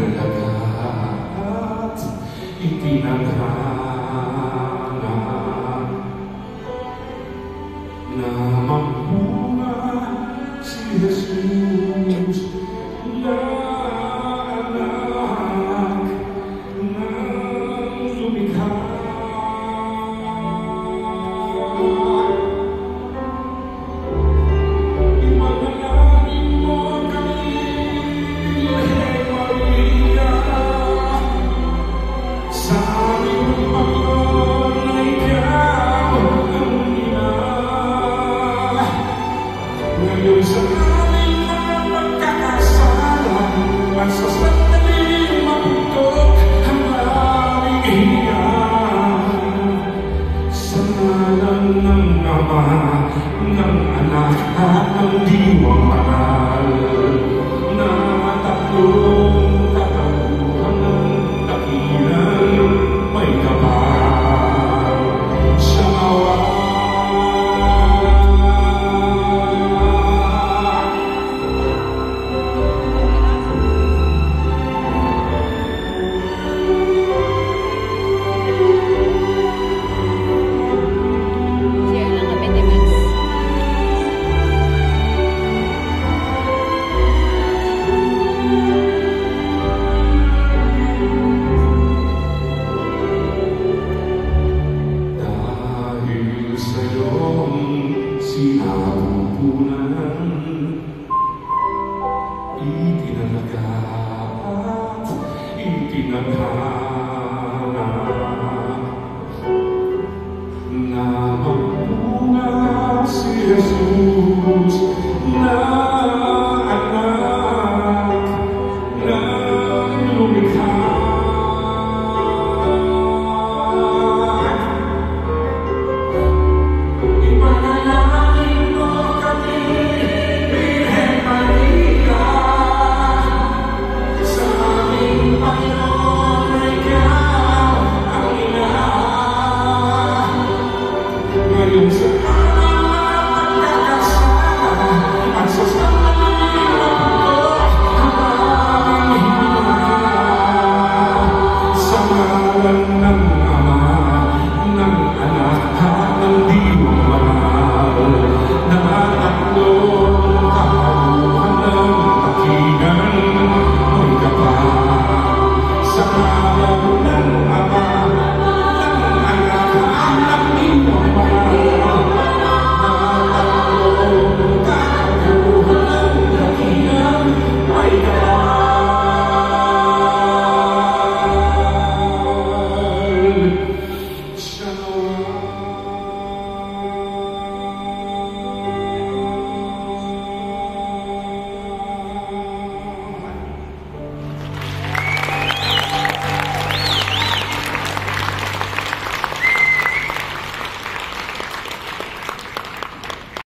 itinalaga at itinadhana na magbunga si Jesus na anak ng lumikha. Ipanalangin mo kami, Birhen Maria, sa aming Panginoon na ikaw ang ina. Ngayon sa aming mga pagkakasala at sa sandaling maputok ang aming hininga, sa ngalan ng Ama, ng Anak at ng Diwang Banal, na tatlong kataguhan ng dakilang may kapal sa awa. Share lang kami ni Max. Dahil sa iyong sinapupunan, itinalaga at itinadhana